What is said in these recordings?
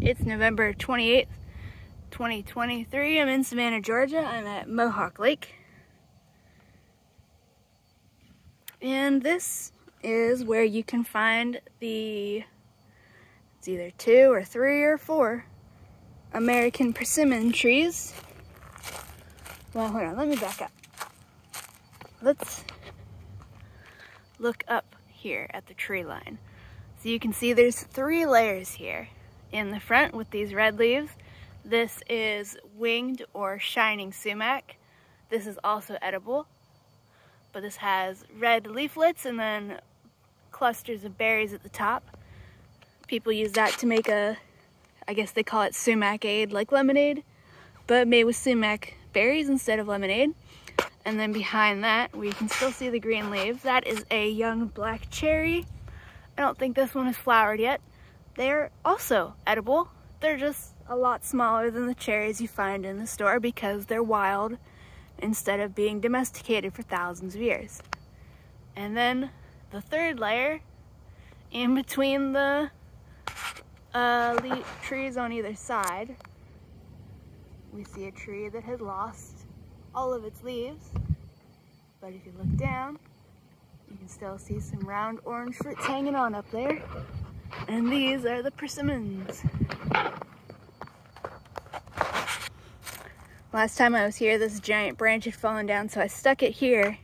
It's November 28th, 2023. I'm in Savannah, Georgia. I'm at Mohawk Lake. And this is where you can find it's either 2 or 3 or 4 American persimmon trees. Well, hold on, let me back up. Let's look up here at the tree line. So you can see there's 3 layers here. In the front with these red leaves, this is winged or shining sumac. This is also edible, but this has red leaflets and then clusters of berries at the top. People use that to make I guess they call it sumac-ade, like lemonade, but made with sumac berries instead of lemonade. And then behind that, we can still see the green leaves. That is a young black cherry. I don't think this one is flowered yet. They're also edible. They're just a lot smaller than the cherries you find in the store because they're wild instead of being domesticated for thousands of years. And then the 3rd layer, in between the trees on either side, we see a tree that has lost all of its leaves. But if you look down, you can still see some round orange fruits hanging on up there. And these are the persimmons. Last time I was here, this giant branch had fallen down, so I stuck it here.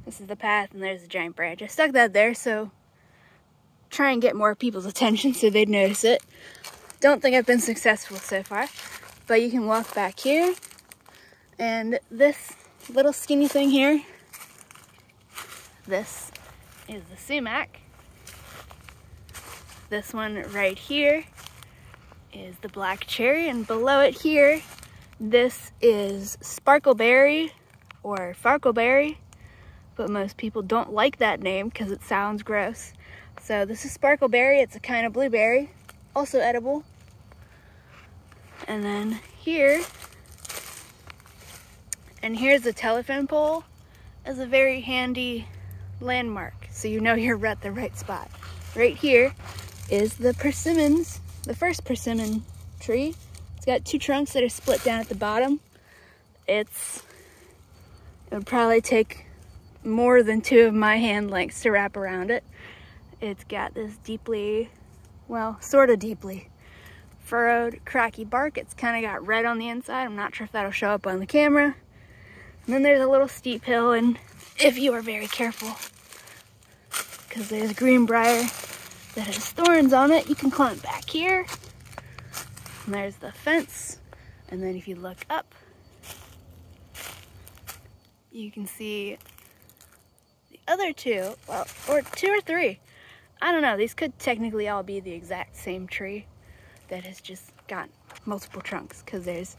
This is the path, and there's a giant branch. I stuck that there, so try and get more people's attention so they'd notice it. Don't think I've been successful so far, but you can walk back here, and this little skinny thing here, this is the sumac. This one right here is the black cherry, and below it here, this is sparkleberry or farkleberry, but most people don't like that name because it sounds gross. So this is sparkleberry. It's a kind of blueberry, also edible. And then here, and here's a telephone pole as a very handy landmark, so you know you're at the right spot. Right here is the persimmons, the first persimmon tree. It's got 2 trunks that are split down at the bottom. It would probably take more than 2 of my hand lengths to wrap around it. It's got this deeply, well, sort of deeply furrowed, cracky bark. It's kind of got red on the inside. I'm not sure if that'll show up on the camera. And then there's a little steep hill, and if you are very careful, because there's greenbrier that has thorns on it, you can climb back here. And there's the fence. And then if you look up, you can see the other 2, well, or 2 or 3. I don't know, these could technically all be the exact same tree that has just got multiple trunks, because there's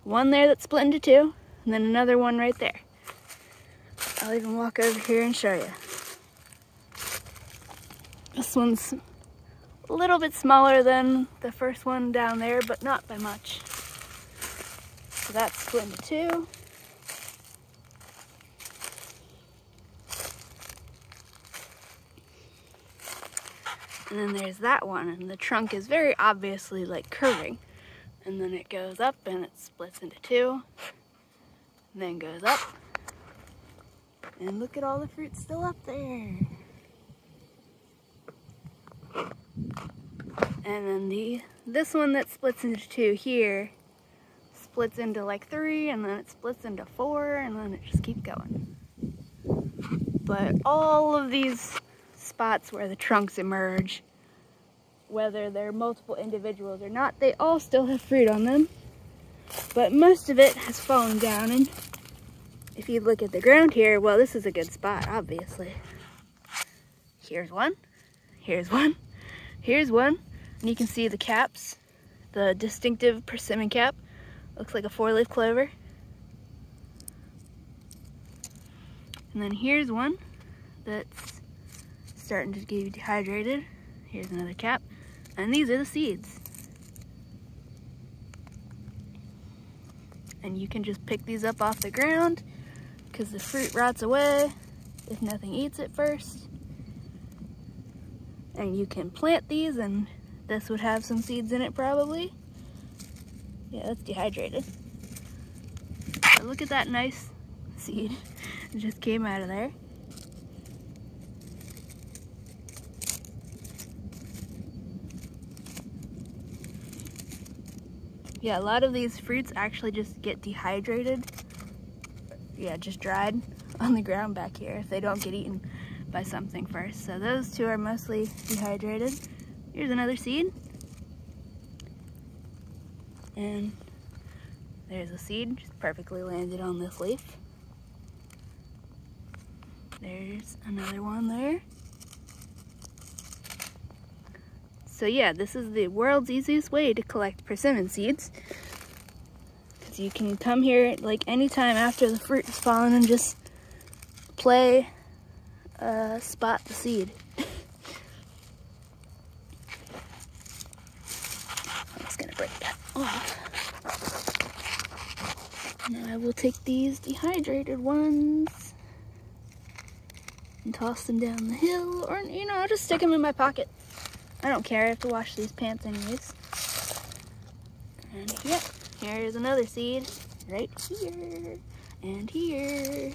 one there that's split into 2, and then another one right there. I'll even walk over here and show you. This one's a little bit smaller than the first one down there, but not by much. So that's split into 2. And then there's that one, and the trunk is very obviously like curving. And then it goes up and it splits into 2, and then goes up. And look at all the fruit still up there. And then this one that splits into 2 here splits into like 3, and then it splits into 4, and then it just keeps going. But all of these spots where the trunks emerge, whether they're multiple individuals or not, they all still have fruit on them. But most of it has fallen down, and if you look at the ground here, well, this is a good spot, obviously. Here's one, here's one, here's one. And you can see the caps, the distinctive persimmon cap. Looks like a 4-leaf clover. And then here's one that's starting to get dehydrated. Here's another cap. And these are the seeds. And you can just pick these up off the ground because the fruit rots away if nothing eats it first. And you can plant these and this would have some seeds in it probably. Yeah, that's dehydrated. So look at that nice seed. It just came out of there. Yeah, a lot of these fruits actually just get dehydrated. Yeah, just dried on the ground back here if they don't get eaten by something first. So those two are mostly dehydrated. Here's another seed. And there's a seed, just perfectly landed on this leaf. There's another one there. So yeah, this is the world's easiest way to collect persimmon seeds. Because you can come here like anytime after the fruit is fallen and just play spot the seed. I'm just gonna break that off. Now I will take these dehydrated ones and toss them down the hill, or you know, I'll just stick them in my pocket. I don't care, I have to wash these pants anyways. And yep, here's another seed right here and here.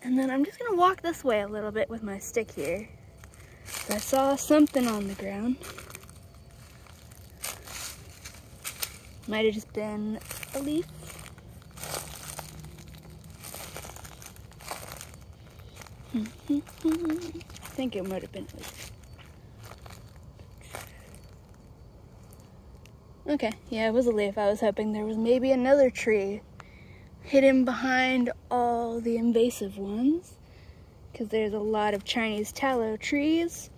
And then I'm just gonna walk this way a little bit with my stick here. I saw something on the ground. Might have just been a leaf. I think it might have been a leaf. Okay, yeah, it was a leaf. I was hoping there was maybe another tree hidden behind all the invasive ones, because there's a lot of Chinese tallow trees,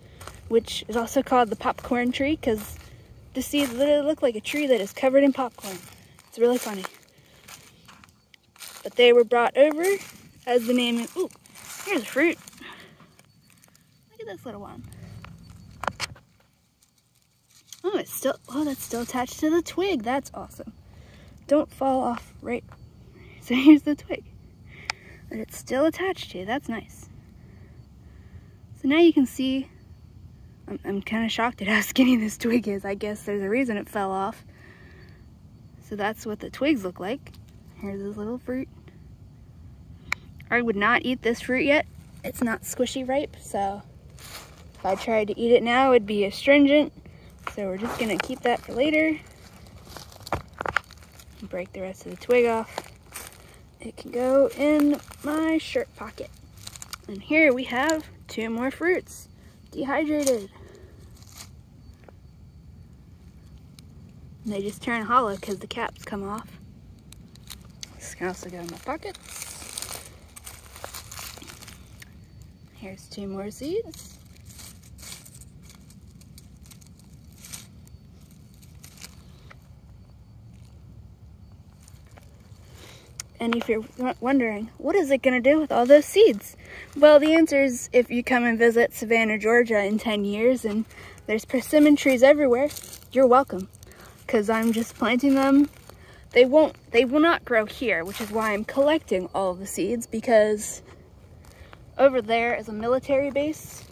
which is also called the popcorn tree, because the seeds literally look like a tree that is covered in popcorn. It's really funny. But they were brought over as the name. Ooh, here's a fruit. Look at this little one. Oh, it's still, oh, that's still attached to the twig. That's awesome. Don't fall off right. So here's the twig that it's still attached to. That's nice. So now you can see, I'm kind of shocked at how skinny this twig is. I guess there's a reason it fell off. So that's what the twigs look like. Here's this little fruit. I would not eat this fruit yet. It's not squishy ripe, so if I tried to eat it now, it would be astringent. So we're just gonna keep that for later. Break the rest of the twig off. It can go in my shirt pocket. And here we have 2 more fruits, dehydrated. And they just turn hollow because the caps come off. This can also go in my pockets. Here's 2 more seeds. And if you're wondering, what is it going to do with all those seeds? Well, the answer is if you come and visit Savannah, Georgia in 10 years and there's persimmon trees everywhere, you're welcome. Because I'm just planting them. They will not grow here, which is why I'm collecting all of the seeds, because over there is a military base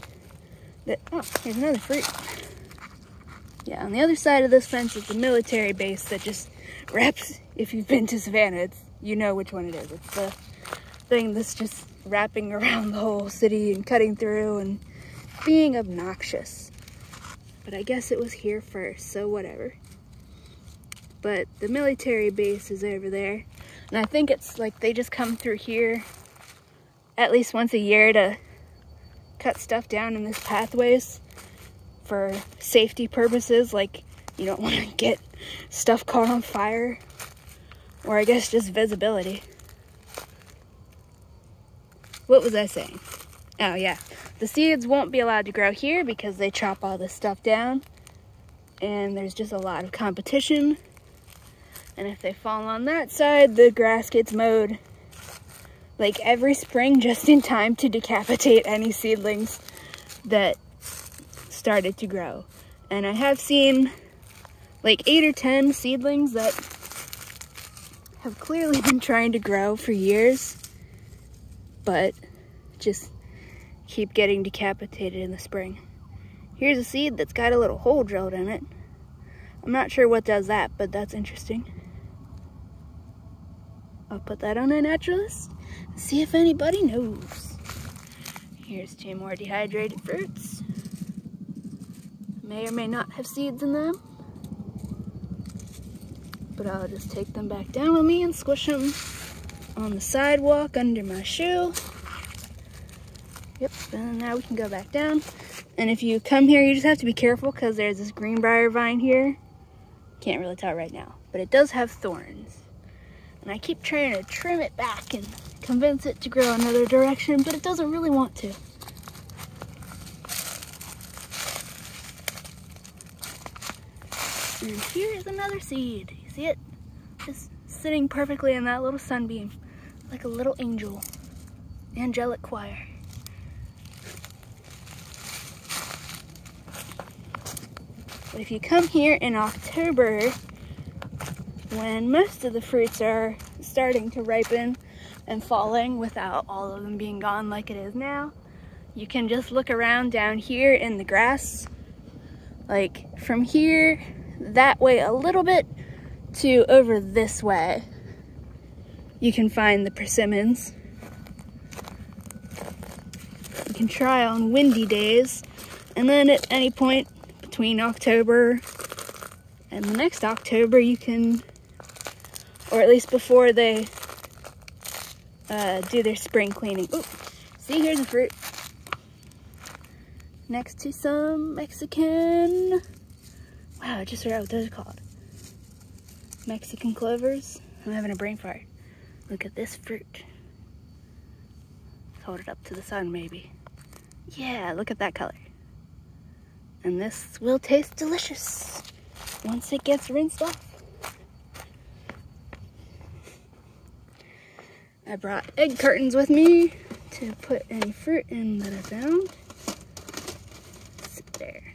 that, oh, here's another fruit. Yeah, on the other side of this fence is the military base that just wraps, if you've been to Savannah, you know which one it is. It's the thing that's just wrapping around the whole city and cutting through and being obnoxious. But I guess it was here first, so whatever. But the military base is over there. And I think it's like they just come through here at least once a year to cut stuff down in these pathways for safety purposes. Like, you don't want to get stuff caught on fire. Or I guess just visibility. What was I saying? Oh yeah, the seeds won't be allowed to grow here because they chop all this stuff down. And there's just a lot of competition. And if they fall on that side, the grass gets mowed like every spring just in time to decapitate any seedlings that started to grow. And I have seen like 8 or 10 seedlings that have clearly been trying to grow for years, but just keep getting decapitated in the spring. Here's a seed that's got a little hole drilled in it. I'm not sure what does that, but that's interesting. I'll put that on a naturalist and see if anybody knows. Here's 2 more dehydrated fruits. May or may not have seeds in them, but I'll just take them back down with me and squish them on the sidewalk under my shoe. Yep, and now we can go back down. And if you come here, you just have to be careful because there's this greenbrier vine here. Can't really tell right now, but it does have thorns. And I keep trying to trim it back and convince it to grow another direction, but it doesn't really want to. And here's another seed. You see it? Just sitting perfectly in that little sunbeam, like a little angel. Angelic choir. But if you come here in October, when most of the fruits are starting to ripen and falling without all of them being gone like it is now, you can just look around down here in the grass, like from here that way a little bit to over this way. You can find the persimmons. You can try on windy days, and then at any point between October and the next October you can, or at least before they do their spring cleaning. Ooh, see, here's a fruit next to some Mexican, wow, I just forgot what those are called. Mexican clovers. I'm having a brain fart. Look at this fruit. Hold it up to the sun maybe. Yeah, look at that color. And this will taste delicious once it gets rinsed off. I brought egg cartons with me to put any fruit in that I found. Sit there.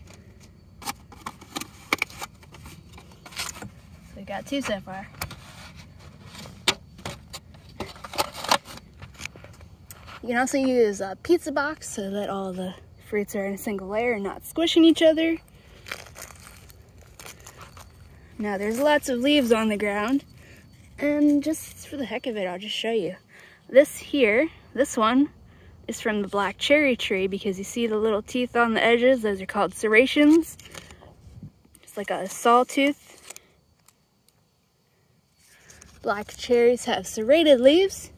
So we got 2 so far. You can also use a pizza box so that all the fruits are in a single layer and not squishing each other. Now there's lots of leaves on the ground, and just for the heck of it, I'll just show you. This here, this one, is from the black cherry tree because you see the little teeth on the edges? Those are called serrations. It's like a sawtooth. Black cherries have serrated leaves.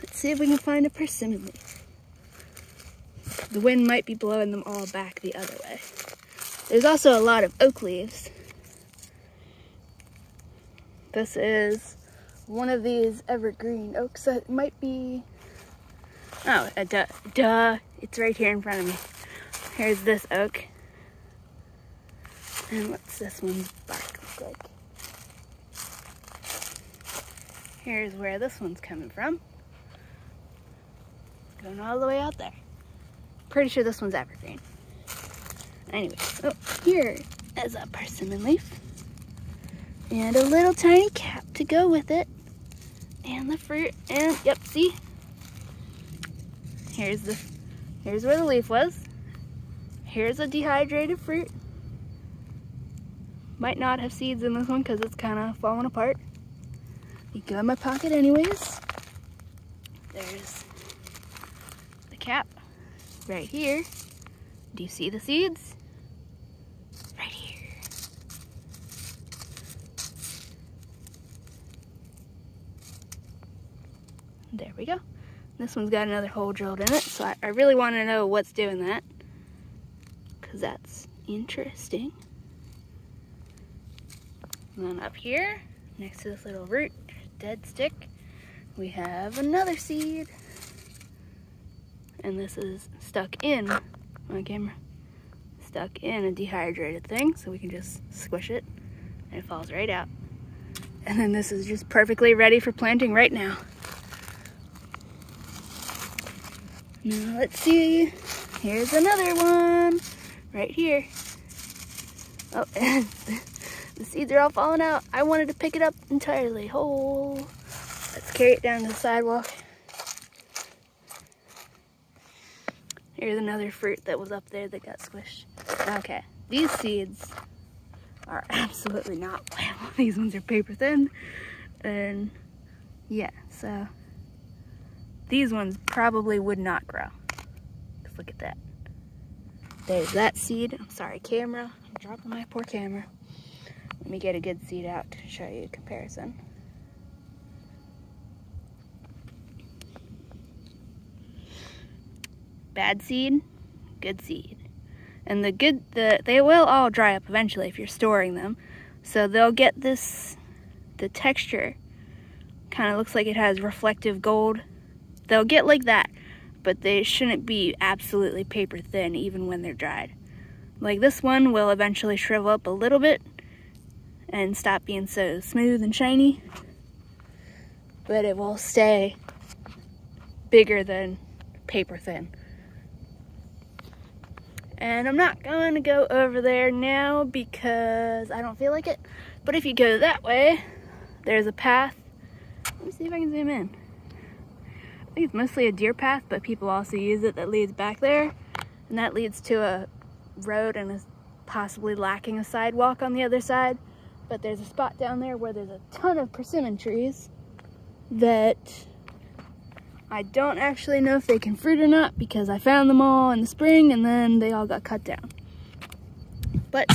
Let's see if we can find a persimmon leaf. The wind might be blowing them all back the other way. There's also a lot of oak leaves. This is one of these evergreen oaks that might be, oh, duh, it's right here in front of me. Here's this oak. And what's this one's bark look like? Here's where this one's coming from. Going all the way out there. Pretty sure this one's evergreen. Anyway, oh, here is a persimmon leaf. And a little tiny cap to go with it. And the fruit, and yep, see? Here's where the leaf was. Here's a dehydrated fruit. Might not have seeds in this one because it's kind of falling apart. You go in my pocket anyways. There's the cap right here. Do you see the seeds? Right here. There we go. This one's got another hole drilled in it, so I really want to know what's doing that, because that's interesting. And then up here, next to this little root, dead stick, we have another seed. And this is stuck in, on camera, stuck in a dehydrated thing, so we can just squish it, and it falls right out. And then this is just perfectly ready for planting right now. Now let's see, here's another one, right here. Oh, and the seeds are all falling out. I wanted to pick it up entirely whole. Let's carry it down to the sidewalk. Here's another fruit that was up there that got squished. Okay, these seeds are absolutely not playable. These ones are paper thin. And yeah, so these ones probably would not grow. Just look at that. There's that seed. I'm sorry, camera. I'm dropping my poor camera. Let me get a good seed out to show you a comparison. Bad seed, good seed. And they will all dry up eventually if you're storing them. So they'll get this, the texture kind of looks like it has reflective gold. They'll get like that, but they shouldn't be absolutely paper thin even when they're dried. Like this one will eventually shrivel up a little bit and stop being so smooth and shiny, but it will stay bigger than paper thin. And I'm not going to go over there now because I don't feel like it. But if you go that way, there's a path. Let me see if I can zoom in. I think it's mostly a deer path, but people also use it that leads back there. And that leads to a road and is possibly lacking a sidewalk on the other side. But there's a spot down there where there's a ton of persimmon trees that I don't actually know if they can fruit or not because I found them all in the spring and then they all got cut down. But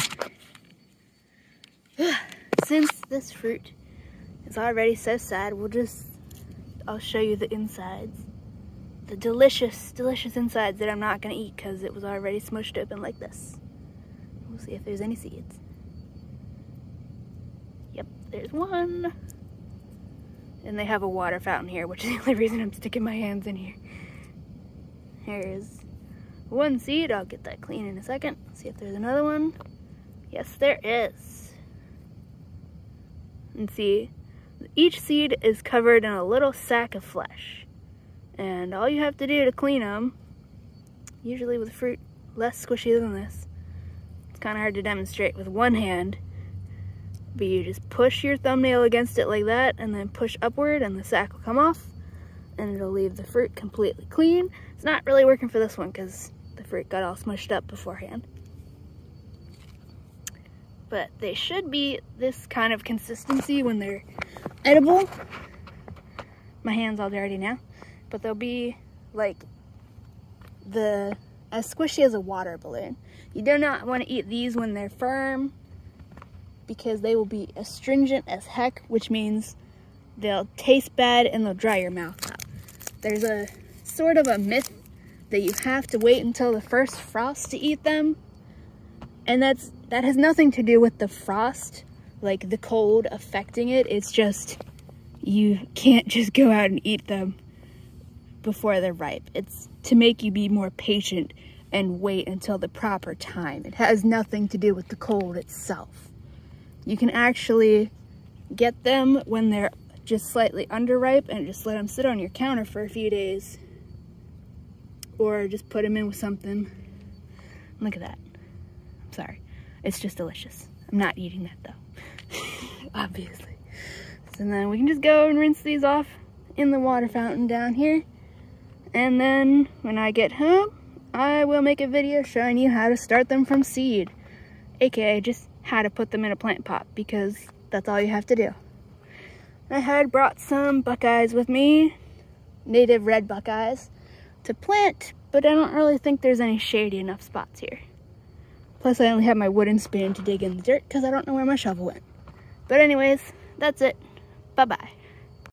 since this fruit is already so sad, I'll show you the insides. The delicious, delicious insides that I'm not gonna eat because it was already smushed open like this. We'll see if there's any seeds. Yep, there's one. And they have a water fountain here, which is the only reason I'm sticking my hands in here. Here's one seed. I'll get that clean in a second. See if there's another one. Yes, there is. And see, each seed is covered in a little sack of flesh. And all you have to do to clean them, usually with fruit less squishy than this, it's kind of hard to demonstrate with one hand, but you just push your thumbnail against it like that and then push upward and the sack will come off and it'll leave the fruit completely clean. It's not really working for this one because the fruit got all smushed up beforehand. But they should be this kind of consistency when they're edible. My hand's all dirty now. But they'll be like as squishy as a water balloon. You do not want to eat these when they're firm, because they will be astringent as heck, which means they'll taste bad and they'll dry your mouth out. There's a sort of a myth that you have to wait until the first frost to eat them. And that has nothing to do with the frost, like the cold affecting it. It's just, you can't just go out and eat them before they're ripe. It's to make you be more patient and wait until the proper time. It has nothing to do with the cold itself. You can actually get them when they're just slightly underripe and just let them sit on your counter for a few days. Or just put them in with something. Look at that. I'm sorry. It's just delicious. I'm not eating that though. Obviously. So then we can just go and rinse these off in the water fountain down here. And then when I get home, I will make a video showing you how to start them from seed. AKA just how to put them in a plant pot, because that's all you have to do. I had brought some buckeyes with me, native red buckeyes, to plant, but I don't really think there's any shady enough spots here. Plus I only have my wooden spoon to dig in the dirt because I don't know where my shovel went. But anyways, that's it. Bye-bye.